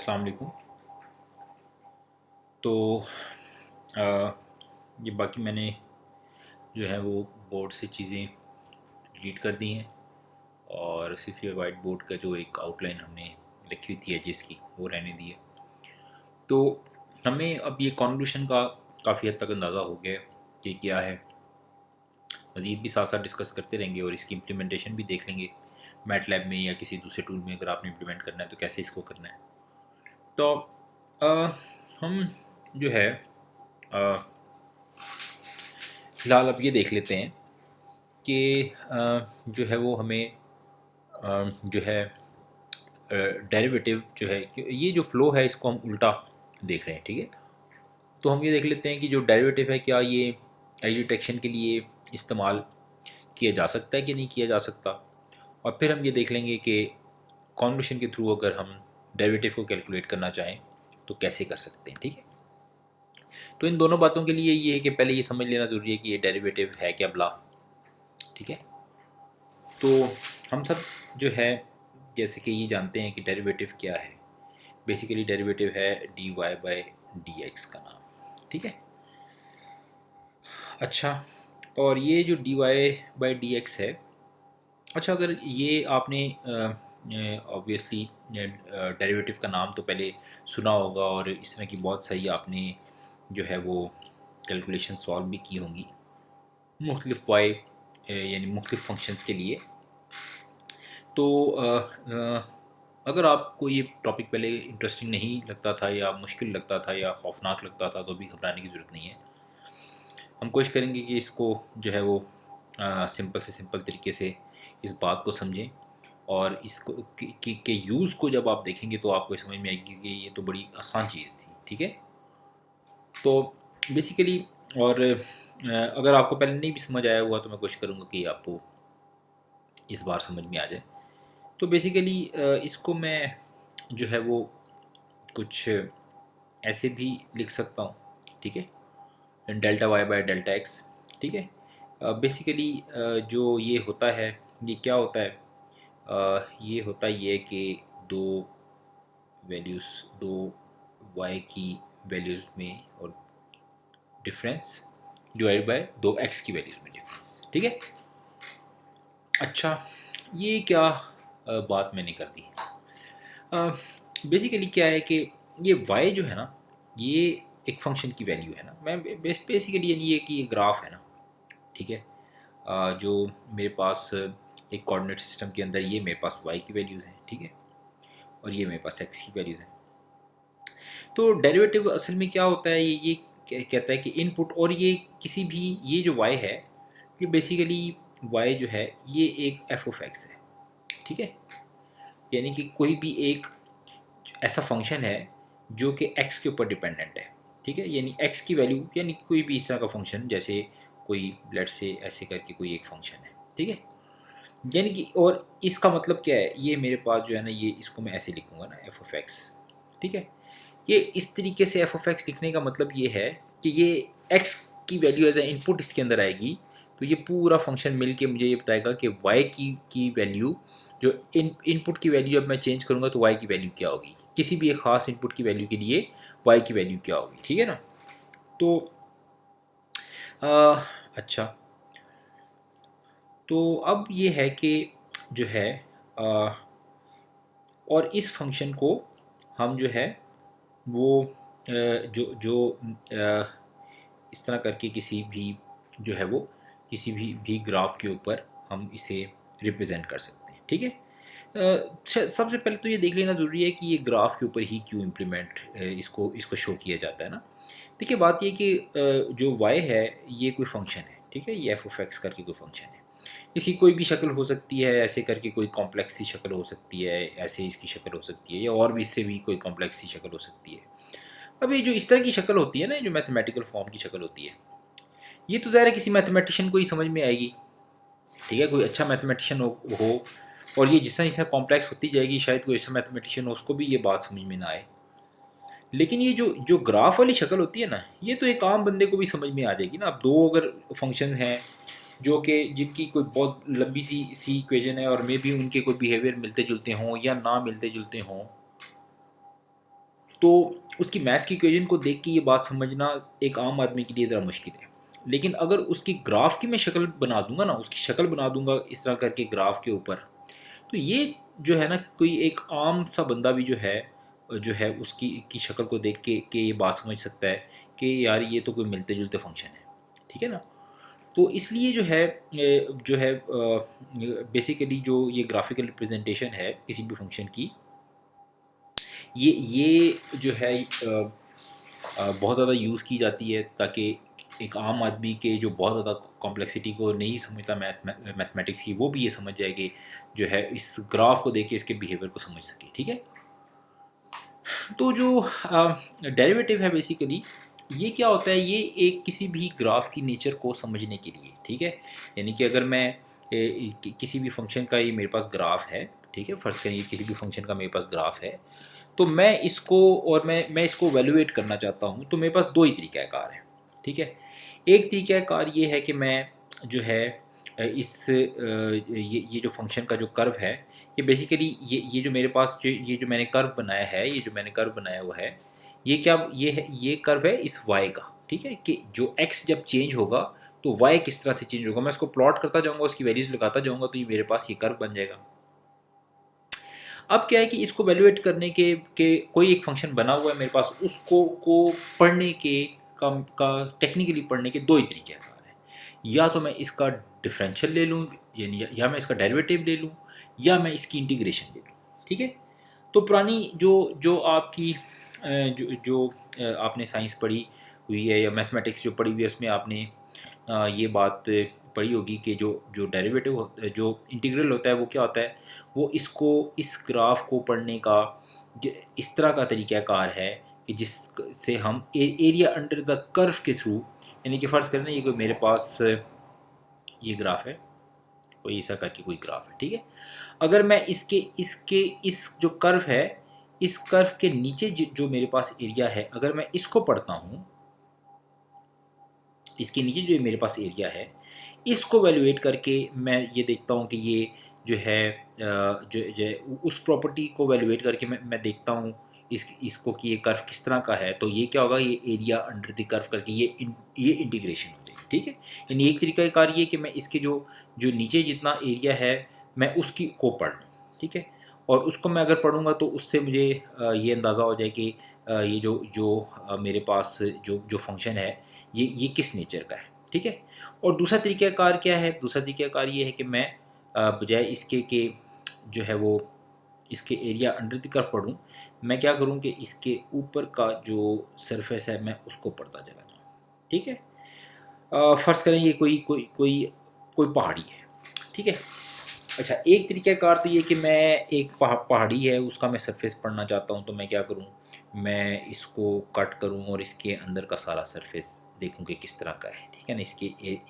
अस्सलाम वालेकुम। तो ये बाकी मैंने जो है वो बोर्ड से चीज़ें डिलीट कर दी हैं और सिर्फ ये वाइट बोर्ड का जो एक आउटलाइन हमने लिखी हुई थी एजेस की वो रहने दी है। तो हमें अब ये कॉन्वल्यूशन का काफ़ी हद तक अंदाज़ा हो गया कि क्या है। मज़ीद भी साथ साथ डिस्कस करते रहेंगे और इसकी इम्प्लीमेंटेशन भी देख लेंगे मैटलैब में या किसी दूसरे टूल में। अगर आपने इम्प्लीमेंट करना है तो कैसे इसको करना है। तो अ, हम जो है फ़िलहाल अब ये देख लेते हैं कि जो है वो हमें जो है डेरिवेटिव जो है कि ये जो फ़्लो है इसको हम उल्टा देख रहे हैं। ठीक है, तो हम ये देख लेते हैं कि जो डेरिवेटिव है क्या ये एज डिटेक्शन के लिए इस्तेमाल किया जा सकता है कि नहीं किया जा सकता। और फिर हम ये देख लेंगे कि कॉन्वल्यूशन के थ्रू अगर हम डेरिवेटिव को कैलकुलेट करना चाहें तो कैसे कर सकते हैं। ठीक है, तो इन दोनों बातों के लिए ये है कि पहले ये समझ लेना ज़रूरी है कि ये डेरिवेटिव है क्या भला। ठीक है, तो हम सब जो है जैसे कि ये जानते हैं कि डेरिवेटिव क्या है। बेसिकली डेरिवेटिव है D Y by D X का नाम। ठीक है, अच्छा, और ये जो D Y by D X है, अच्छा अगर ये आपने ऑब्वियसली डेरिवेटिव का नाम तो पहले सुना होगा और इस तरह की बहुत सही आपने जो है वो कैलकुलेशन सॉल्व भी की होंगी मुख्तलिफ वाई यानी मुख्तलिफ फंक्शंस के लिए। तो अगर आपको ये टॉपिक पहले इंटरेस्टिंग नहीं लगता था या मुश्किल लगता था या खौफनाक लगता था तो भी घबराने की ज़रूरत नहीं है। हम कोशिश करेंगे कि इसको जो है वो सिंपल से सिंपल तरीके से इस बात को समझें और इसको के यूज़ को जब आप देखेंगे तो आपको समझ में आएगी कि ये तो बड़ी आसान चीज़ थी। ठीक है, तो बेसिकली और अगर आपको पहले नहीं भी समझ आया हुआ तो मैं कोशिश करूँगा कि आपको इस बार समझ में आ जाए। तो बेसिकली इसको मैं जो है वो कुछ ऐसे भी लिख सकता हूँ। ठीक है, delta Y by delta X. ठीक है, बेसिकली जो ये होता है ये क्या होता है, ये होता ये कि दो वैल्यूज़, दो वाई की वैल्यूज़ में और डिफरेंस डिवाइड बाय दो एक्स की वैल्यूज़ में डिफरेंस। ठीक है, अच्छा ये क्या बात मैंने कर दी। बेसिकली क्या है कि ये y जो है ना ये एक फंक्शन की वैल्यू है ना। मैं बेसिकली ये कि ये ग्राफ है ना। ठीक है, जो मेरे पास एक कोऑर्डिनेट सिस्टम के अंदर ये मेरे पास y की वैल्यूज़ हैं। ठीक है, और ये मेरे पास x की वैल्यूज़ हैं। तो डेरिवेटिव असल में क्या होता है, ये कहता है कि इनपुट और ये किसी भी ये जो y है ये बेसिकली y जो है ये एक f ऑफ x है। ठीक है, यानी कि कोई भी एक ऐसा फंक्शन है जो कि x के ऊपर डिपेंडेंट है। ठीक है, यानी x की वैल्यू यानी कोई भी इस तरह का फंक्शन जैसे कोई लेट से ऐसे करके कोई एक फंक्शन है। ठीक है, यानी कि और इसका मतलब क्या है, ये मेरे पास जो है ना ये इसको मैं ऐसे लिखूंगा ना एफ ऑफ एक्स। ठीक है, ये इस तरीके से एफ ऑफ एक्स लिखने का मतलब ये है कि ये x की वैल्यू एज ए इनपुट इसके अंदर आएगी तो ये पूरा फंक्शन मिल के मुझे ये बताएगा कि y की वैल्यू जो इनपुट की वैल्यू अब मैं चेंज करूँगा तो y की वैल्यू क्या होगी, किसी भी एक ख़ास इनपुट की वैल्यू के लिए y की वैल्यू क्या होगी। ठीक है ना, तो अच्छा, तो अब ये है कि जो है आ, और इस फंक्शन को हम जो है वो जो जो इस तरह करके किसी भी जो है वो किसी भी ग्राफ के ऊपर हम इसे रिप्रेजेंट कर सकते हैं। ठीक है, सबसे पहले तो ये देख लेना ज़रूरी है कि ये ग्राफ के ऊपर ही क्यों इम्प्लीमेंट इसको इसको शो किया जाता है ना। देखिए बात ये कि जो y है ये कोई फंक्शन है। ठीक है, ये एफ ऑफ एक्स करके कोई फंक्शन है, इसकी कोई भी शक्ल हो सकती है, ऐसे करके कोई कॉम्प्लेक्स सी शक्ल हो सकती है, ऐसे इसकी शक्ल हो सकती है, या और भी इससे भी कोई कॉम्प्लेक्स सी शक्ल हो सकती है। अब ये जो इस तरह की शक्ल होती है ना, जो मैथमेटिकल फॉर्म की शक्ल होती है, ये तो ज़ाहिर है किसी मैथमेटिशियन को ही समझ में आएगी। ठीक है, कोई अच्छा मैथमेटिशियन हो और ये जिस तरह कॉम्प्लेक्स होती जाएगी शायद कोई अच्छा मैथमेटिशियन हो उसको भी ये बात समझ में ना आए। लेकिन ये जो जो ग्राफ वाली शक्ल होती है ना, ये तो एक आम बंदे को भी समझ में आ जाएगी ना। अब दो अगर फंक्शन हैं जो कि जिनकी कोई बहुत लंबी सी इक्वेशन है और मे भी उनके कोई बिहेवियर मिलते जुलते हों या ना मिलते जुलते हों, तो उसकी मैथ्स की इक्वेशन को देख के ये बात समझना एक आम आदमी के लिए ज़रा मुश्किल है। लेकिन अगर उसकी ग्राफ की मैं शक्ल बना दूंगा ना, उसकी शक्ल बना दूंगा इस तरह करके ग्राफ के ऊपर, तो ये जो है ना, कोई एक आम सा बंदा भी जो है उसकी की शक्ल को देख के ये बात समझ सकता है कि यार ये तो कोई मिलते जुलते फंक्शन है। ठीक है ना। तो इसलिए जो है बेसिकली जो ये ग्राफिकल रिप्रेजेंटेशन है किसी भी फंक्शन की, ये जो है बहुत ज़्यादा यूज़ की जाती है, ताकि एक आम आदमी के जो बहुत ज़्यादा कॉम्प्लेक्सिटी को नहीं समझता मैथमेटिक्स की, वो भी ये समझ जाए कि जो है इस ग्राफ को देख के इसके बिहेवियर को समझ सके। ठीक है। तो जो डेरिवेटिव है बेसिकली, ये क्या होता है, ये एक किसी भी ग्राफ की नेचर को समझने के लिए, ठीक है। यानी कि अगर मैं किसी भी फंक्शन का, ये मेरे पास ग्राफ है, ठीक है, फर्स्ट करिए किसी भी फंक्शन का मेरे पास ग्राफ है, तो मैं इसको, और मैं इसको वैल्यूएट करना चाहता हूँ, तो मेरे पास दो ही तरीक़ाकार है। ठीक है। एक तरीक़ाकार ये है कि मैं जो है ये जो फंक्शन का जो कर्व है, ये बेसिकली ये जो मेरे पास ये जो मैंने कर्व बनाया है, ये जो मैंने कर्व बनाया हुआ है, ये क्या ये है, ये कर्व है इस y का। ठीक है, कि जो x जब चेंज होगा तो y किस तरह से चेंज होगा, मैं इसको प्लॉट करता जाऊंगा, उसकी वैल्यूज लगाता जाऊंगा, तो ये मेरे पास ये कर्व बन जाएगा। अब क्या है कि इसको वैल्यूएट करने के कोई एक फंक्शन बना हुआ है मेरे पास, उसको पढ़ने के का टेक्निकली पढ़ने के दो ही तरीके हैं। या तो मैं इसका डिफरेंशियल ले लूँ, यानी या मैं इसका डेरिवेटिव ले लूँ, या मैं इसकी इंटीग्रेशन ले लूँ। ठीक है। तो पुरानी जो जो आपकी आपने साइंस पढ़ी हुई है या मैथमेटिक्स जो पढ़ी हुई है, उसमें आपने ये बात पढ़ी होगी कि जो जो डेरिवेटिव जो इंटीग्रल होता है वो क्या होता है, वो इसको इस ग्राफ को पढ़ने का इस तरह का तरीक़ाकार है कि जिससे हम एरिया अंडर द कर्व के थ्रू, यानी कि फ़र्ज़ करें ना, ये कोई मेरे पास ये ग्राफ है, कोई ऐसा करके कोई ग्राफ है। ठीक है। अगर मैं इसके इसके इस जो कर्व है, इस कर्व के नीचे जो मेरे पास एरिया है, अगर मैं इसको पढ़ता हूँ, इसके नीचे जो मेरे पास एरिया है, इसको वैल्यूएट करके मैं ये देखता हूँ कि ये जो है जो उस प्रॉपर्टी को वैल्यूएट करके मैं देखता हूँ इसको कि ये कर्व किस तरह का है, तो ये क्या होगा, ये एरिया अंडर द कर्व करके ये इंटीग्रेशन हो जाएगी। ठीक है। यानी एक तरीका कार ये कि मैं इसके जो जो नीचे जितना एरिया है, मैं उसकी को पढ़ लूँ। ठीक है। और उसको मैं अगर पढ़ूँगा तो उससे मुझे ये अंदाज़ा हो जाए कि ये जो जो मेरे पास जो फंक्शन है, ये किस नेचर का है। ठीक है। और दूसरा तरीक़ाकार क्या है, दूसरा तरीक़ाकार ये है कि मैं बजाय इसके कि जो है वो इसके एरिया अंडर द कर्व पढ़ूँ, मैं क्या करूँ कि इसके ऊपर का जो सरफेस है मैं उसको पढ़ता चला जाऊँ। ठीक है। फ़र्ज़ करें ये कोई कोई कोई कोई पहाड़ी है। ठीक है। अच्छा, एक तरीक़ाकार तो ये कि मैं एक पहाड़ी है, उसका मैं सरफेस पढ़ना चाहता हूँ, तो मैं क्या करूँ, मैं इसको कट करूँ और इसके अंदर का सारा सरफेस देखूँ कि किस तरह का है। ठीक है ना।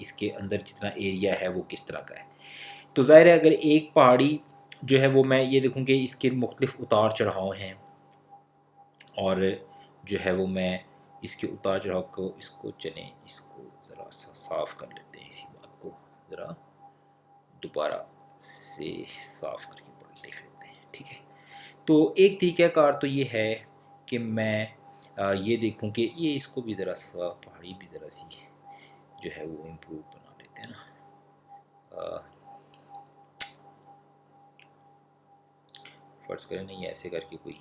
इसके अंदर जितना एरिया है वो किस तरह का है। तो ज़ाहिर है, अगर एक पहाड़ी जो है वो मैं ये देखूँ कि इसके मुख्तलिफ़ उतार चढ़ाव हैं, और जो है वो मैं इसके उतार चढ़ाव को इसको ज़रा सा साफ़ कर लेते हैं, इसी बात को ज़रा दोबारा से साफ़ करके देख लेते हैं। ठीक है। तो एक तरीक़ाकार तो ये है कि मैं ये देखूं कि ये इसको भी ज़रा सा पहाड़ी भी ज़रा सी जो है वो इम्प्रूव बना लेते हैं ना। फ़र्ज़ करें नहीं, ऐसे करके कोई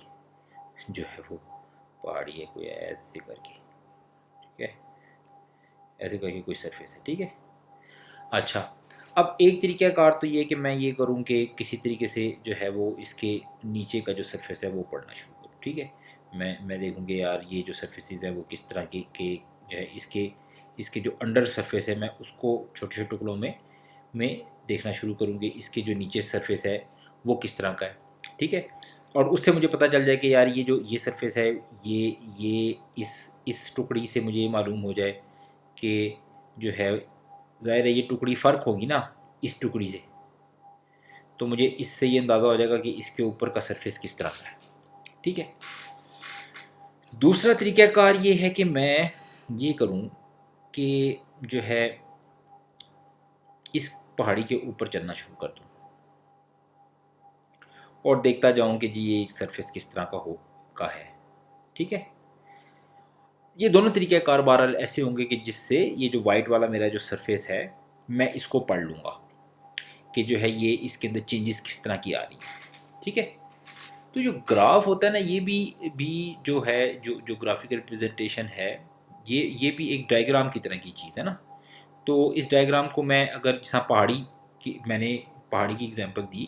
जो है वो पहाड़ी है, कोई ऐसे करके, ठीक है, ऐसे करके कोई सरफेस है। ठीक है। अच्छा, अब एक तरीक़ाकार तो ये कि मैं ये करूँ कि किसी तरीके से जो है वो इसके नीचे का जो सरफेस है वो पढ़ना शुरू करूँ। ठीक है। मैं देखूँ कि यार ये जो सरफेसेस है वो किस तरह के जो है इसके जो अंडर सरफेस है, मैं उसको छोटे छोटे टुकड़ों में देखना शुरू करूँ कि इसके जो नीचे सरफेस है वो किस तरह का है। ठीक है। और उससे मुझे पता चल जाए कि यार ये सरफेस है, ये इस टुकड़ी से मुझे मालूम हो जाए कि जो है, ज़ाहिर है ये टुकड़ी फ़र्क होगी ना इस टुकड़ी से, तो मुझे इससे ये अंदाज़ा हो जाएगा कि इसके ऊपर का सरफेस किस तरह का है। ठीक है। दूसरा तरीक़ाकार ये है कि मैं ये करूं कि जो है इस पहाड़ी के ऊपर चलना शुरू कर दूं और देखता जाऊं कि जी ये सरफेस किस तरह का है। ठीक है। ये दोनों तरीके कार बहरहाल ऐसे होंगे कि जिससे ये जो वाइट वाला मेरा जो सरफेस है, मैं इसको पढ़ लूँगा कि जो है ये इसके अंदर चेंजेस किस तरह की आ रही हैं, ठीक है। तो जो ग्राफ होता है ना, ये भी जो है, जो ग्राफिकल रिप्रेजेंटेशन है, ये भी एक डायग्राम की तरह की चीज़ है ना। तो इस डायग्राम को मैं अगर जैसा पहाड़ी की, मैंने पहाड़ी की एग्जांपल दी,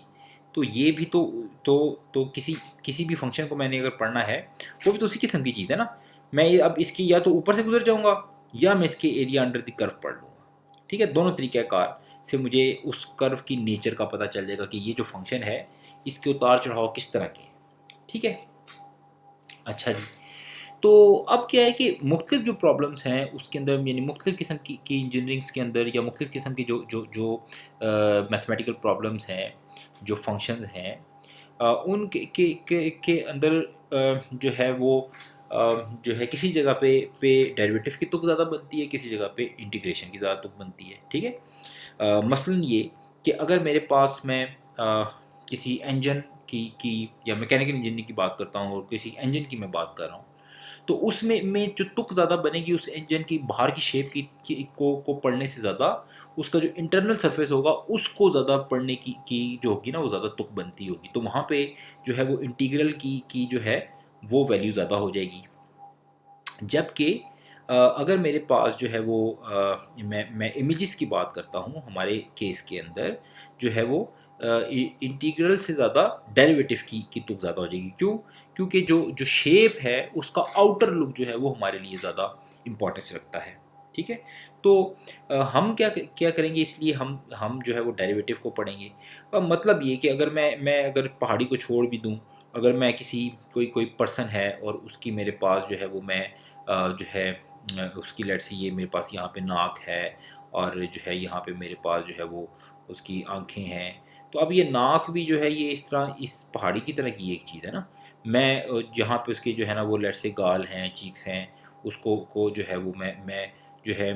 तो ये भी तो किसी किसी भी फंक्शन को मैंने अगर पढ़ना है, वो भी तो उसी किस्म की चीज़ है ना। मैं ये अब इसकी या तो ऊपर से गुजर जाऊँगा, या मैं इसके एरिया अंडर द कर्व पढ़ लूँगा, ठीक है। दोनों तरीक़ाकार से मुझे उस कर्व की नेचर का पता चल जाएगा कि ये जो फंक्शन है, इसके उतार चढ़ाव किस तरह के हैं, ठीक है। अच्छा जी। तो अब क्या है कि मुख्तलिफ जो प्रॉब्लम्स हैं उसके अंदर, यानी मुख्तलिफ किस्म की इंजीनियरिंग्स के अंदर, या मुख्तलिफ किस्म की जो मैथमेटिकल प्रॉब्लम्स हैं, जो फंक्शंस हैं, उन के अंदर जो है वो जो है किसी जगह पे डेरिवेटिव की तुक ज़्यादा बनती है, किसी जगह पे इंटीग्रेशन की ज़्यादा तुक बनती है, ठीक है। मसलन ये कि अगर मेरे पास मैं किसी इंजन की या मैकेनिकल इंजीनियरिंग की बात करता हूँ, और किसी इंजन की मैं बात कर रहा हूँ, तो उसमें जो तुक ज़्यादा बनेगी उस इंजन की बाहर की शेप को पढ़ने से ज़्यादा, उसका जो इंटरनल सरफेस होगा उसको ज़्यादा पढ़ने की जो होगी ना, वो ज़्यादा तुक बनती होगी। तो वहाँ पे जो है वो इंटीग्रल की जो है वो वैल्यू ज़्यादा हो जाएगी। जबकि अगर मेरे पास जो है वो मैं इमेजेस की बात करता हूँ, हमारे केस के अंदर जो है वो इंटीग्रल से ज़्यादा डेरिवेटिव की तुक ज़्यादा हो जाएगी। क्यों? क्योंकि जो शेप है उसका आउटर लुक जो है वो हमारे लिए ज़्यादा इम्पोर्टेंस रखता है, ठीक है। तो हम क्या क्या करेंगे, इसलिए हम जो है वो डेरिवेटिव को पढ़ेंगे। मतलब ये कि अगर मैं अगर पहाड़ी को छोड़ भी दूँ, अगर मैं किसी कोई पर्सन है और उसकी मेरे पास जो है वो मैं जो है उसकी लेट्स से ये मेरे पास यहाँ पे नाक है, और जो है यहाँ पे मेरे पास जो है वो उसकी आँखें हैं। तो अब ये नाक भी जो है ये इस तरह इस पहाड़ी की तरह की एक चीज़ है ना। मैं जहाँ पे उसके जो है ना वो लेट्स से गाल हैं, चीक्स हैं, उसको को जो है वो मैं जो है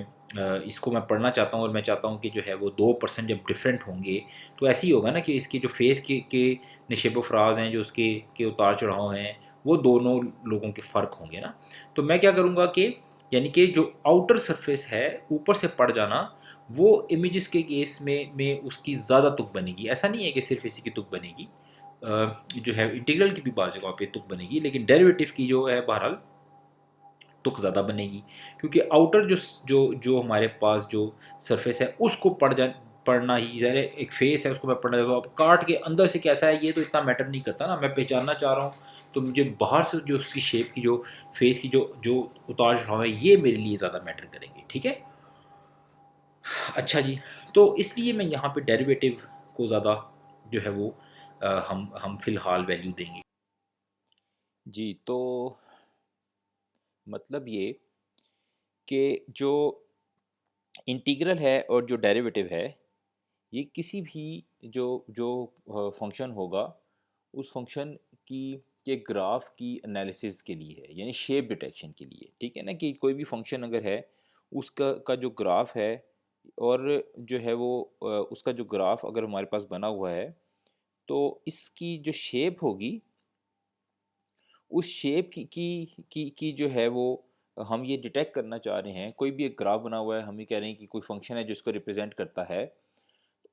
इसको मैं पढ़ना चाहता हूँ, और मैं चाहता हूँ कि जो है वो 2% जब डिफरेंट होंगे, तो ऐसे ही होगा ना कि इसके जो फेस के नशेब व फराज हैं, जो उसके के उतार चढ़ाव हैं, वो दोनों लोगों के फ़र्क होंगे ना। तो मैं क्या करूँगा कि यानी कि जो आउटर सरफेस है ऊपर से पड़ जाना, वो इमेजेस के केस में उसकी ज़्यादा तुक बनेगी। ऐसा नहीं है कि सिर्फ इसी की तुक बनेगी, जो है इंटीग्रल की भी बाज़ जगह पे तुक बनेगी, लेकिन डेरिवेटिव की जो है बहरहाल तुक ज़्यादा बनेगी। क्योंकि आउटर जो हमारे पास जो सरफेस है उसको पढ़ना ही ज़रा, एक फेस है उसको मैं पढ़ना चाहता हूँ। अब काट के अंदर से कैसा है ये तो इतना मैटर नहीं करता ना, मैं पहचानना चाह रहा हूँ, तो मुझे बाहर से जो उसकी शेप की, जो फेस की जो उतार चढ़ाव है, ये मेरे लिए ज़्यादा मैटर करेंगे, ठीक है। अच्छा जी। तो इसलिए मैं यहाँ पे डेरिवेटिव को ज़्यादा जो है वो हम फ़िलहाल वैल्यू देंगे। जी, तो मतलब ये कि जो इंटीग्रल है और जो डेरिवेटिव है, ये किसी भी जो जो फंक्शन होगा, उस फंक्शन की के ग्राफ की एनालिसिस के लिए है, यानी शेप डिटेक्शन के लिए, ठीक है ना। कि कोई भी फंक्शन अगर है, उसका जो ग्राफ है, और जो है वो उसका जो ग्राफ अगर हमारे पास बना हुआ है, तो इसकी जो शेप होगी, उस शेप की जो है वो हम ये डिटेक्ट करना चाह रहे हैं। कोई भी एक ग्राफ बना हुआ है, हम ये कह रहे हैं कि कोई फंक्शन है जिसको रिप्रेजेंट करता है,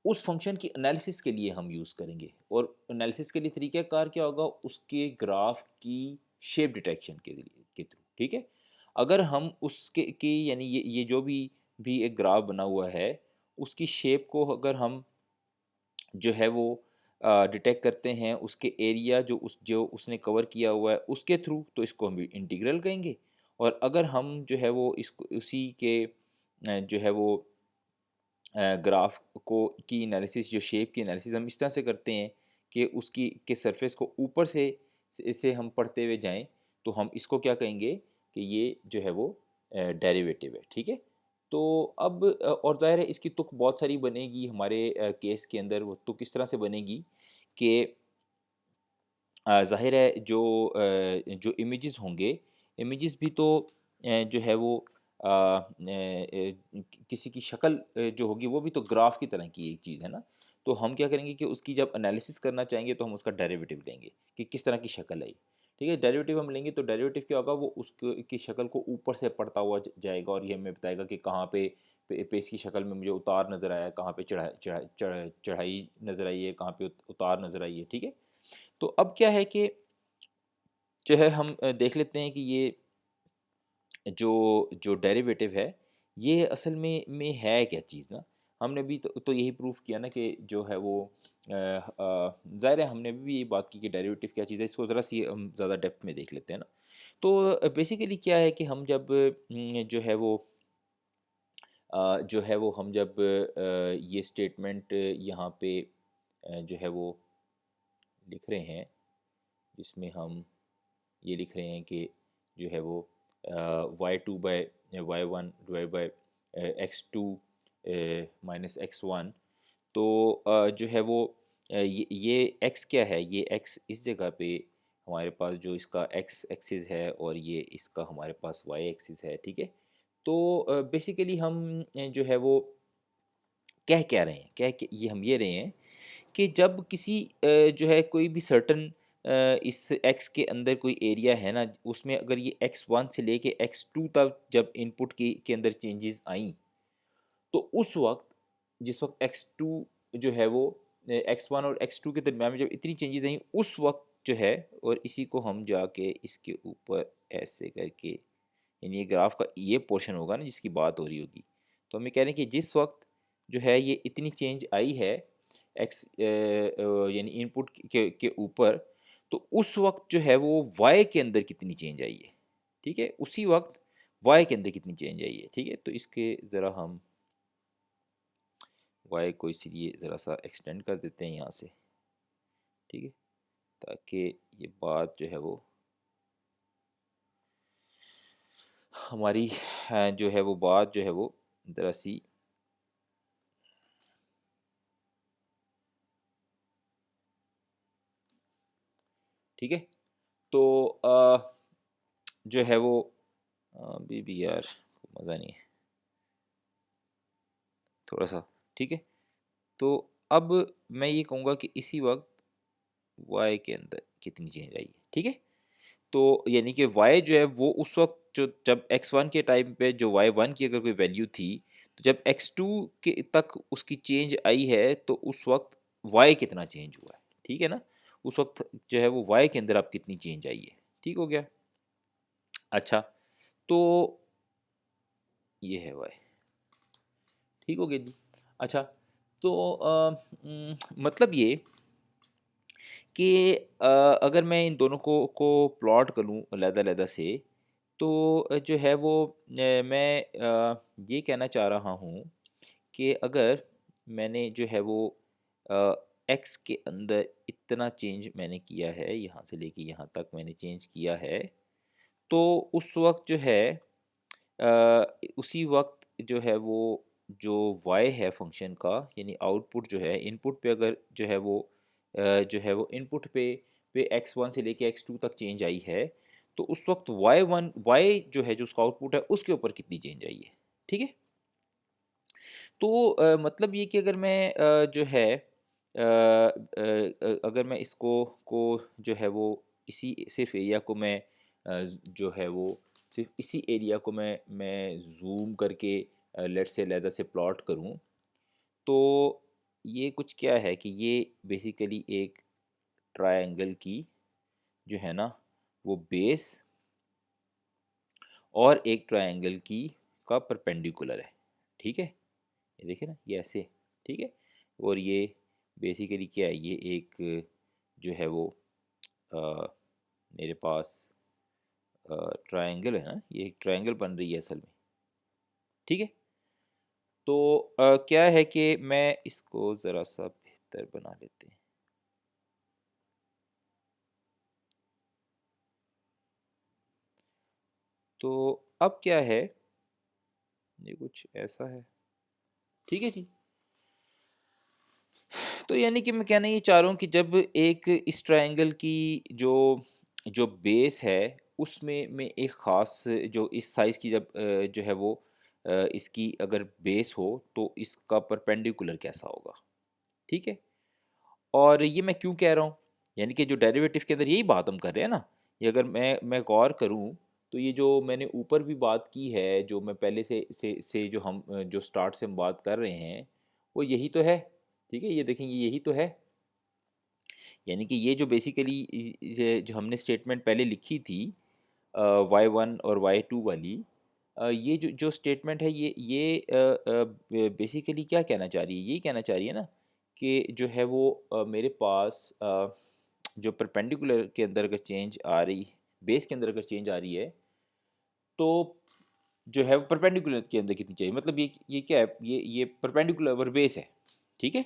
उस फंक्शन की एनालिसिस के लिए हम यूज़ करेंगे। और एनालिसिस के लिए तरीक़ाकार क्या होगा, उसके ग्राफ की शेप डिटेक्शन के थ्रू, ठीक है। अगर हम उसके की यानी ये जो भी एक ग्राफ बना हुआ है, उसकी शेप को अगर हम जो है वो डिटेक्ट करते हैं, उसके एरिया जो उसने कवर किया हुआ है उसके थ्रू, तो इसको हम इंटीग्रल कहेंगे। और अगर हम जो है वो इसको उसी के जो है वो ग्राफ को की एनालिसिस, जो शेप की एनालिसिस हम इस तरह से करते हैं कि उसकी के सरफेस को ऊपर से इसे हम पढ़ते हुए जाएं, तो हम इसको क्या कहेंगे कि ये जो है वो डेरिवेटिव है, ठीक है। तो अब और ज़ाहिर है इसकी तुक बहुत सारी बनेगी हमारे केस के अंदर। वो तुक इस तरह से बनेगी कि ज़ाहिर है जो इमेजेस होंगे, इमेजेस भी तो जो है वो किसी की शक्ल जो होगी वो भी तो ग्राफ की तरह की एक चीज़ है ना। तो हम क्या करेंगे कि उसकी जब एनालिसिस करना चाहेंगे तो हम उसका डेरिवेटिव लेंगे कि किस तरह की शक्ल है ये। ठीक है। डेरिवेटिव हम लेंगे तो डेरिवेटिव क्या होगा, वो उसकी की शक्ल को ऊपर से पढ़ता हुआ जाएगा और ये हमें बताएगा कि कहाँ पे इसकी शक्ल में मुझे उतार नज़र आया, कहाँ पे चढ़ाई नज़र आई है, कहाँ पे उतार नज़र आई है। ठीक है। तो अब क्या है कि जो है हम देख लेते हैं कि ये जो जो डेरिवेटिव है ये असल में है क्या चीज़ ना। हमने भी तो यही प्रूफ किया ना कि जो है वो ज़ाहिर है हमने भी यही बात की कि डेरिवेटिव क्या चीज़ है। इसको ज़रा सी हम ज़्यादा डेप्थ में देख लेते हैं ना। तो बेसिकली क्या है कि हम जब जो है वो जो है वो हम जब ये स्टेटमेंट यहाँ पे जो है वो लिख रहे हैं, जिसमें हम ये लिख रहे हैं कि जो है वो y2/y1 divide by x2 minus x1। तो जो है वो ये x क्या है, ये x इस जगह पे हमारे पास जो इसका x एक्सिस है और ये इसका हमारे पास y एक्सिस है। ठीक है। तो बेसिकली हम जो है वो कह क्या रहे हैं, ये हम ये रहे हैं कि जब किसी जो है कोई भी सर्टन इस x के अंदर कोई एरिया है ना, उसमें अगर ये x1 से लेके x2 तक जब इनपुट के अंदर चेंजेस आई, तो उस वक्त जिस वक्त x2 जो है वो x1 और x2 के दरम्यान में जब इतनी चेंजेस आई उस वक्त जो है, और इसी को हम जाके इसके ऊपर ऐसे करके, यानी ये ग्राफ का ये पोर्शन होगा ना जिसकी बात हो रही होगी, तो हम ये कह रहे हैं कि जिस वक्त जो है ये इतनी चेंज आई है एक्स यानी इनपुट के ऊपर, तो उस वक्त जो है वो वाई के अंदर कितनी चेंज आई है। ठीक है। उसी वक्त वाई के अंदर कितनी चेंज आई है। ठीक है। तो इसके ज़रा हम वाई को इसीलिए ज़रा सा एक्सटेंड कर देते हैं यहाँ से। ठीक है। ताकि ये बात जो है वो हमारी जो है वो बात जो है वो ज़रा सी ठीक है। तो जो है वो अभी भी यार मज़ा नहीं है थोड़ा सा। ठीक है। तो अब मैं ये कहूँगा कि इसी वक्त वाई के अंदर कितनी चेंज आई है। ठीक है। तो यानी कि वाई जो है वो उस वक्त जो जब x1 के टाइम पे जो y1 की अगर कोई वैल्यू थी, तो जब x2 के तक उसकी चेंज आई है तो उस वक्त y कितना चेंज हुआ है। ठीक है ना। उस वक्त जो है वो y के अंदर अब कितनी चेंज आई है। ठीक हो गया। अच्छा। तो ये है y। ठीक हो गया जी। अच्छा। तो मतलब ये कि अगर मैं इन दोनों को प्लॉट करूँ अलग-अलग से, तो जो है वो मैं ये कहना चाह रहा हूँ कि अगर मैंने जो है वो एक्स के अंदर इतना चेंज मैंने किया है, यहाँ से लेके यहाँ तक मैंने चेंज किया है, तो उस वक्त जो है उसी वक्त जो है वो जो वाई है फंक्शन का, यानी आउटपुट जो है इनपुट पे अगर जो है वो जो है वो इनपुट पे x1 से लेके x2 तक चेंज आई है, तो उस वक्त y जो है जो उसका आउटपुट है उसके ऊपर कितनी चेंज आई है। ठीक है। तो मतलब ये कि अगर मैं जो है अगर मैं इसको को जो है वो इसी सिर्फ एरिया को मैं जो है वो सिर्फ इसी एरिया को मैं जूम करके लेट से लैदर से प्लॉट करूं, तो ये कुछ क्या है कि ये बेसिकली एक ट्रायंगल की जो है ना वो बेस और एक ट्रायंगल की का परपेंडिकुलर है। ठीक है। ये देखिए ना ये ऐसे। ठीक है। और ये बेसिकली क्या है, ये एक जो है वो अ, मेरे पास ट्रायंगल है ना, ये एक ट्रायंगल बन रही है असल में। ठीक है। तो क्या है कि मैं इसको ज़रा सा बेहतर बना लेते हैं। तो अब क्या है, ये कुछ ऐसा है। ठीक है जी। तो यानी कि मैं कहना ये चाह रहा हूँ कि जब एक इस ट्रायंगल की जो जो बेस है उसमें में एक ख़ास जो इस साइज़ की जब जो है वो इसकी अगर बेस हो तो इसका परपेंडिकुलर कैसा होगा। ठीक है। और ये मैं क्यों कह रहा हूँ, यानी कि जो डेरिवेटिव के अंदर यही बात हम कर रहे हैं ना ये अगर मैं गौर करूँ तो ये जो मैंने ऊपर भी बात की है, जो मैं पहले से जो हम जो स्टार्ट से हम बात कर रहे हैं, वो यही तो है, ठीक है? ये देखें, ये यही तो है। यानी कि ये जो बेसिकली ये जो हमने स्टेटमेंट पहले लिखी थी वाई वन और वाई टू वाली, ये जो स्टेटमेंट है, ये बेसिकली क्या कहना चाह रही है? ये कहना चाह रही है ना कि जो है वो मेरे पास जो परपेंडिकुलर के अंदर अगर चेंज आ रही, बेस के अंदर अगर चेंज आ रही है, तो जो है वो परपेंडिकुलर के अंदर कितनी चाहिए, मतलब ये क्या है, ये परपेंडिकुलर ओवर बेस है, ठीक है?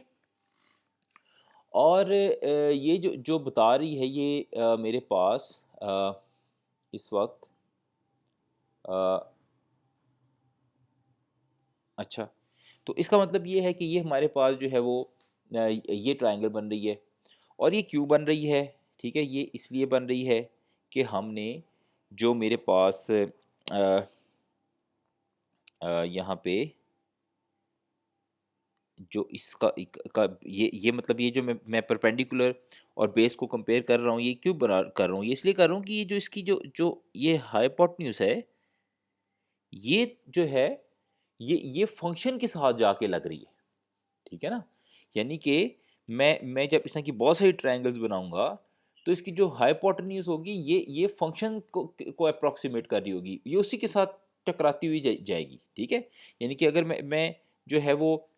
और ये जो जो बता रही है ये मेरे पास इस वक्त अ, अच्छा, तो इसका मतलब ये है कि ये हमारे पास जो है वो ये ट्रायंगल बन रही है। और ये क्यों बन रही है? ठीक है, ये इसलिए बन रही है कि हमने जो मेरे पास यहाँ पे जो इसका ये मतलब ये जो मैं परपेंडिकुलर और बेस को कंपेयर कर रहा हूँ, ये क्यों बना कर रहा हूँ? ये इसलिए कर रहा हूँ कि ये जो इसकी जो जो ये हाइपोटेन्यूज है, ये जो है, ये फंक्शन के साथ जाके लग रही है, ठीक है ना? यानी कि मैं जब इस तरह की बहुत सारी ट्रायंगल्स बनाऊंगा, तो इसकी जो हाइपोटेन्यूज होगी, ये फंक्शन को अप्रोक्सीमेट कर रही होगी, ये उसी के साथ टकराती हुई जाएगी, ठीक है? यानी कि अगर मैं जो है वो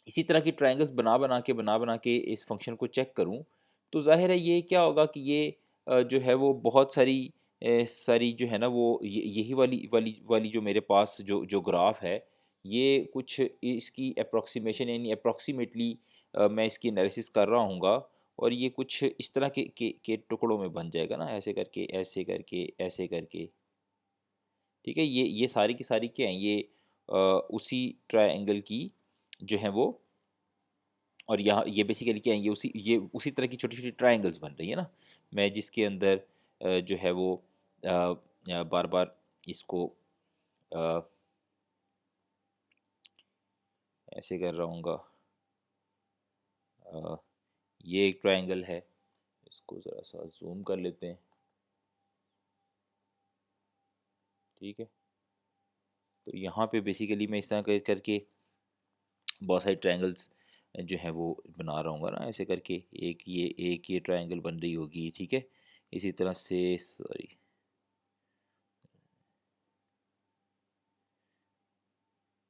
इसी तरह की ट्रायंगल्स बना बना के इस फंक्शन को चेक करूं, तो जाहिर है ये क्या होगा कि ये जो है वो बहुत सारी सारी जो है ना वो यही वाली जो मेरे पास जो जो ग्राफ है, ये कुछ इसकी अप्रोक्सीमेशन यानी अप्रोक्सीमेटली मैं इसकी एनालिसिस कर रहा हूँगा, और ये कुछ इस तरह के टुकड़ों में बन जाएगा ना, ऐसे करके ऐसे करके ऐसे करके, ठीक है? ये सारी की सारी क्या हैं, ये उसी ट्रायंगल की जो है वो, और यहाँ ये बेसिकली क्या है, ये उसी तरह की छोटी-छोटी ट्रायंगल्स बन रही है ना, मैं जिसके अंदर जो है वो बार-बार इसको अ, ऐसे कर रहा हूँगा। अ, ये एक ट्रायंगल है, इसको ज़रा-सा ज़ूम कर लेते हैं, ठीक है? तो यहाँ पे बेसिकली मैं इस तरह कर करके बहुत सारे ट्रायंगल्स जो हैं वो बना रहा हूँगा ना, ऐसे करके एक ये ट्रायंगल बन रही होगी, ठीक है? इसी तरह से सॉरी,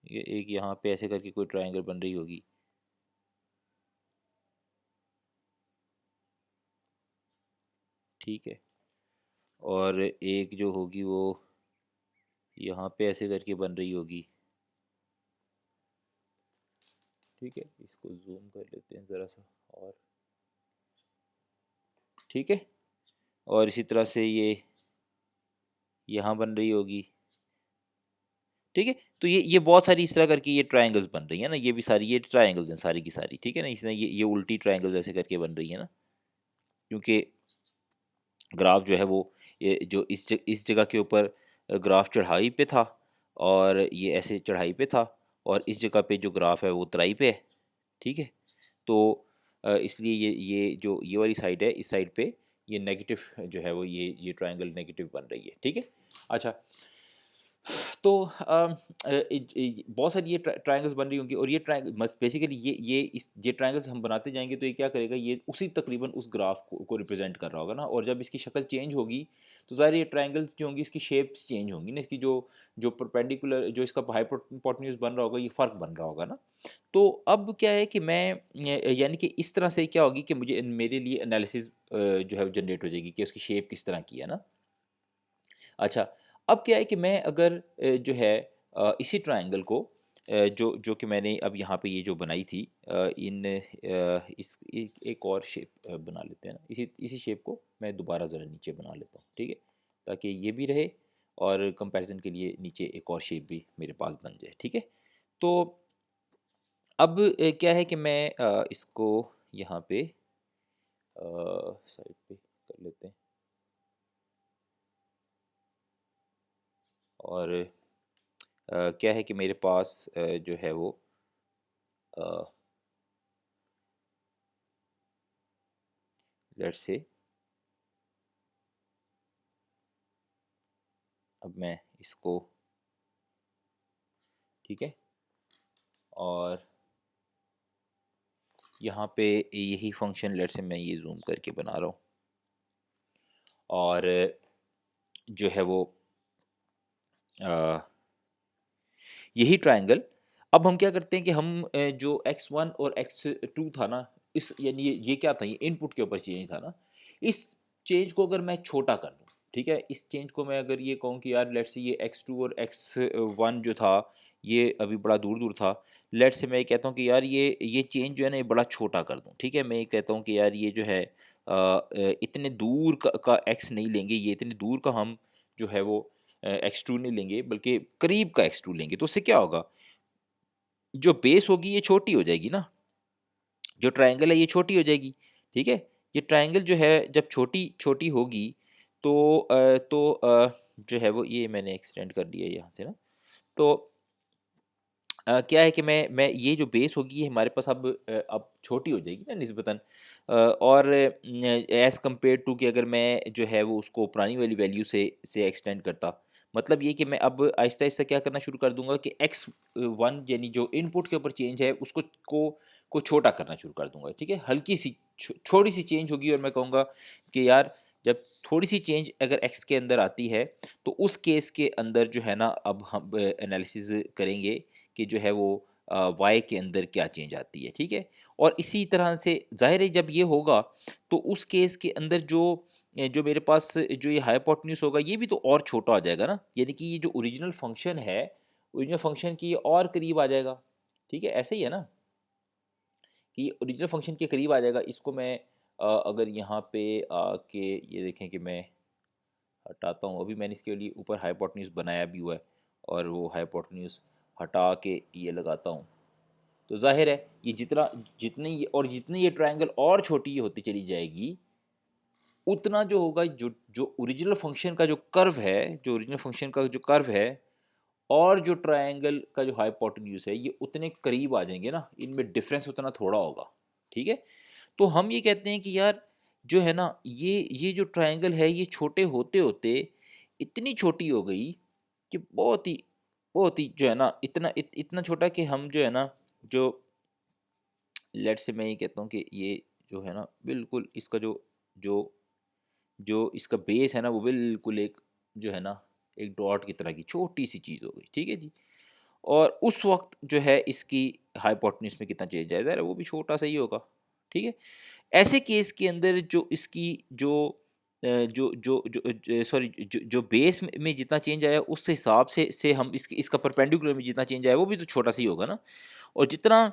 ये एक यहाँ पे ऐसे करके कोई ट्रायंगल बन रही होगी, ठीक है? और एक जो होगी वो यहाँ पे ऐसे करके बन रही होगी, ठीक है? इसको जूम कर लेते हैं ज़रा सा, और ठीक है? और इसी तरह से ये यहाँ बन रही होगी, ठीक है? तो ये बहुत सारी इस तरह करके ये ट्रायंगल्स बन रही है ना, ये भी सारी ये ट्रायंगल्स हैं सारी की सारी, ठीक है ना? इसमें ये उल्टी ट्रायंगल्स ऐसे करके बन रही है ना, क्योंकि ग्राफ जो है वो ये जो इस जगह के ऊपर ग्राफ चढ़ाई पे था, और ये ऐसे चढ़ाई पे था, और इस जगह पे जो ग्राफ है वो उतराई पे है, ठीक है? तो इसलिए ये जो ये वाली साइड है, इस साइड पे ये नेगेटिव जो है वो ये ट्रायंगल नेगेटिव बन रही है, ठीक है? अच्छा, तो बहुत सारी ये ट्रायंगल्स बन रही होंगी, और ये ट्रायंगल बेसिकली ये ट्रायंगल्स हम बनाते जाएंगे, तो ये क्या करेगा, ये उसी तकरीबन उस ग्राफ को रिप्रेजेंट कर रहा होगा ना, और जब इसकी शक्ल चेंज होगी, तो ज़ाहिर है ये ट्रायंगल्स जो होंगी, इसकी शेप्स चेंज होंगी ना, इसकी जो जो परपेंडिकुलर जो इसका हाइपोटेन्यूज बन रहा होगा, ये फ़र्क बन रहा होगा ना। तो अब क्या है कि मैं यानी कि इस तरह से क्या होगी कि मुझे मेरे लिए एनालिसिस जो है जनरेट हो जाएगी कि उसकी शेप किस तरह की है ना। अच्छा, अब क्या है कि मैं अगर जो है इसी ट्रायंगल को जो जो कि मैंने अब यहाँ पे ये जो बनाई थी, इस एक और शेप बना लेते हैं ना, इसी इसी शेप को मैं दोबारा ज़रा नीचे बना लेता हूँ, ठीक है? ताकि ये भी रहे, और कंपैरिजन के लिए नीचे एक और शेप भी मेरे पास बन जाए, ठीक है? तो अब क्या है कि मैं इसको यहाँ पे साइड पे कर लेते हैं, और क्या है कि मेरे पास जो है वो लेट्स से अब मैं इसको, ठीक है, और यहाँ पे यही फंक्शन लेट से मैं ये जूम करके बना रहा हूँ, और जो है वो यही ट्रायंगल, अब हम क्या करते हैं कि हम जो x1 और x2 था ना, इस यानी ये क्या था, ये इनपुट के ऊपर चेंज था ना, इस चेंज को अगर मैं छोटा कर दूं, ठीक है, इस चेंज को मैं अगर ये कहूँ कि यार लेट से ये x2 और x1 जो था ये अभी बड़ा दूर दूर था, लेट से मैं ये कहता हूँ कि यार ये चेंज जो है ना ये बड़ा छोटा कर दूं, ठीक है, मैं ये कहता हूँ कि यार ये जो है इतने दूर का x नहीं लेंगे, ये इतने दूर का हम जो है वो x2 नहीं लेंगे, बल्कि करीब का x2 लेंगे, तो उससे क्या होगा, जो बेस होगी ये छोटी हो जाएगी ना, जो ट्रायंगल है ये छोटी हो जाएगी, ठीक है, ये ट्रायंगल जो है जब छोटी छोटी होगी तो जो है वो, ये मैंने एक्सटेंड कर दिया यहाँ से ना, तो क्या है कि मैं ये जो बेस होगी ये हमारे पास अब छोटी हो जाएगी ना निस्बतन, और एज़ कम्पेयर टू कि अगर मैं जो है वो उसको पुरानी वाली वैल्यू से एक्सटेंड करता, मतलब ये कि मैं अब आहिस्ता आहिस्ता क्या करना शुरू कर दूंगा कि x1 यानी जो इनपुट के ऊपर चेंज है उसको को छोटा करना शुरू कर दूंगा, ठीक है, हल्की सी थोड़ी सी चेंज होगी, और मैं कहूँगा कि यार जब थोड़ी सी चेंज अगर x के अंदर आती है तो उस केस के अंदर जो है ना अब हम एनालिसिस करेंगे कि जो है वो वाई के अंदर क्या चेंज आती है, ठीक है, और इसी तरह से जाहिर है जब ये होगा तो उस केस के अंदर जो मेरे पास जो ये हाइपोटेन्यूस होगा ये भी तो और छोटा हो जाएगा ना, यानी कि ये जो ओरिजिनल फंक्शन है, ओरिजिनल फंक्शन की ये और करीब आ जाएगा, ठीक है, ऐसे ही है ना कि ओरिजिनल फंक्शन के करीब आ जाएगा, इसको मैं अगर यहाँ पे आके ये देखें कि मैं हटाता हूँ, अभी मैंने इसके लिए ऊपर हाइपोटेन्यूस बनाया भी हुआ है, और वो हाइपोटेन्यूस हटा के ये लगाता हूँ, तो जाहिर है ये जितनी ये ट्रायंगल और छोटी होती चली जाएगी, उतना जो होगा जो जो ओरिजिनल फंक्शन का जो कर्व है, जो ओरिजिनल फंक्शन का जो कर्व है और जो ट्रायंगल का जो हाइपोटेन्यूस है ये उतने करीब आ जाएंगे ना, इनमें डिफरेंस उतना थोड़ा होगा, ठीक है, तो हम ये कहते हैं कि यार जो है ना ये जो ट्रायंगल है ये छोटे होते होते इतनी छोटी हो गई कि बहुत ही जो है ना इतना छोटा कि हम जो है ना जो लेट से मैं ये कहता हूँ कि ये जो है ना बिल्कुल इसका जो जो इसका बेस है ना वो बिल्कुल एक जो है ना एक डॉट की तरह की छोटी सी चीज़ हो गई, ठीक है जी, और उस वक्त जो है इसकी हाइपोटेन्यूस में कितना चेंज आएगा वो भी छोटा सा ही होगा, ठीक है, ऐसे केस के अंदर जो इसकी जो सॉरी जो बेस में जितना चेंज आया उस हिसाब से हम इसका परपेंडिकुलर में जितना चेंज आया वो भी तो छोटा सा ही होगा ना, और जितना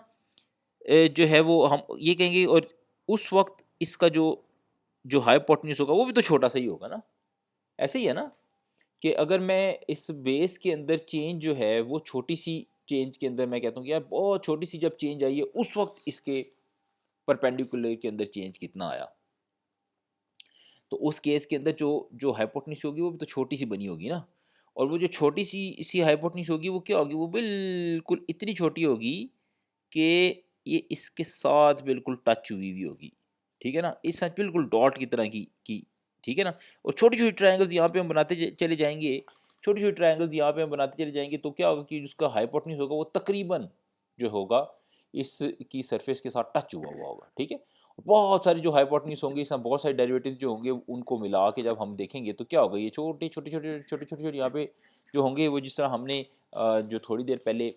जो है वो हम ये कहेंगे, और उस वक्त इसका जो हाइपोटेन्यूस होगा वो भी तो छोटा सा ही होगा ना, ऐसे ही है ना कि अगर मैं इस बेस के अंदर चेंज जो है वो छोटी सी चेंज के अंदर मैं कहता हूँ कि यार बहुत छोटी सी जब चेंज आई है उस वक्त इसके परपेंडिकुलर के अंदर चेंज कितना आया, तो उस केस के अंदर जो जो हाइपोटेन्यूस होगी वो भी तो छोटी सी बनी होगी ना, और वो जो छोटी सी सी हाइपोटेन्यूस होगी वो क्या होगी, वो बिल्कुल इतनी छोटी होगी कि ये इसके साथ बिल्कुल टच हुई हुई होगी, ठीक है ना, इस साथ बिल्कुल डॉट की तरह की, ठीक है ना, और छोटी छोटी ट्रायंगल्स यहाँ पे हम बनाते चले जाएंगे, छोटी छोटी ट्रायंगल्स यहाँ पे हम बनाते चले जाएंगे, तो क्या होगा कि उसका हाइपोटेन्यूस होगा वो तकरीबन जो होगा इसकी सरफेस के साथ टच हुआ हुआ होगा, ठीक है, बहुत सारी जो हाइपोटेन्यूस होंगी, इसमें बहुत सारे डेरिवेटिव्स जो होंगे उनको मिला के जब हम देखेंगे तो क्या होगा, ये छोटे छोटे छोटे छोटे छोटे छोटे यहाँ पे जो होंगे वो जिस तरह हमने जो थोड़ी देर पहले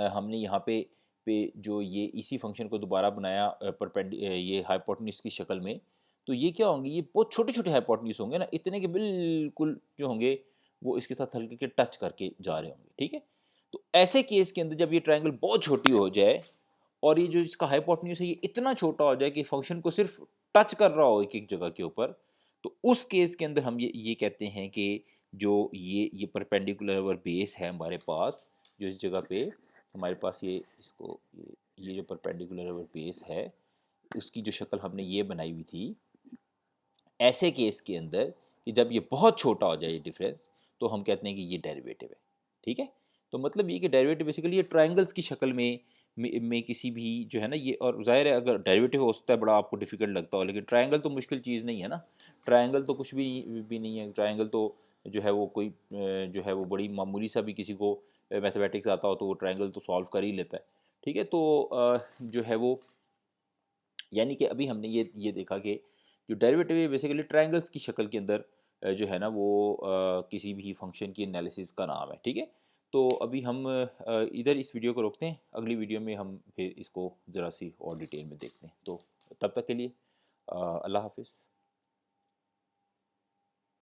हमने यहाँ पे जो ये इसी फंक्शन को दोबारा बनाया ये हाइपोटेन्यूस की शक्ल में, तो ये क्या होंगे, ये बहुत छोटे छोटे हाइपोटेन्यूस होंगे ना, इतने के बिल्कुल जो होंगे वो इसके साथ हल्के के टच करके जा रहे होंगे, ठीक है, तो ऐसे केस के अंदर जब ये ट्रायंगल बहुत छोटी हो जाए और ये जो इसका हाइपोटेन्यूस है ये इतना छोटा हो जाए कि फंक्शन को सिर्फ टच कर रहा हो एक एक जगह के ऊपर, तो उस केस के अंदर हम ये कहते हैं कि जो ये परपेंडिकुलर और बेस है हमारे पास, जो इस जगह पे हमारे पास ये जो परपेंडिकुलर और बेस है उसकी जो शक्ल हमने ये बनाई हुई थी, ऐसे केस के अंदर कि जब ये बहुत छोटा हो जाए ये डिफरेंस, तो हम कहते हैं कि ये डेरिवेटिव है, ठीक है, तो मतलब ये कि डेरिवेटिव बेसिकली ये ट्रायंगल्स की शक्ल में किसी भी जो है ना ये, और जाहिर है अगर डेरिवेटिव हो सकता है बड़ा आपको डिफिकल्ट लगता हो, लेकिन ट्रायंगल तो मुश्किल चीज़ नहीं है ना, ट्रायंगल तो कुछ भी नहीं है, ट्रायंगल तो जो है वो कोई जो है वो बड़ी मामूली सा भी किसी को मैथमेटिक्स आता हो तो वो ट्रायंगल तो सॉल्व कर ही लेता है। ठीक है, तो जो है वो यानी कि अभी हमने ये देखा कि जो डेरिवेटिव है बेसिकली ट्रायंगल्स की शक्ल के अंदर जो है ना वो किसी भी फंक्शन की एनालिसिस का नाम है। ठीक है, तो अभी हम इधर इस वीडियो को रोकते हैं, अगली वीडियो में हम फिर इसको ज़रा सी और डिटेल में देखते हैं। तो तब तक के लिए अल्लाह हाफिज़।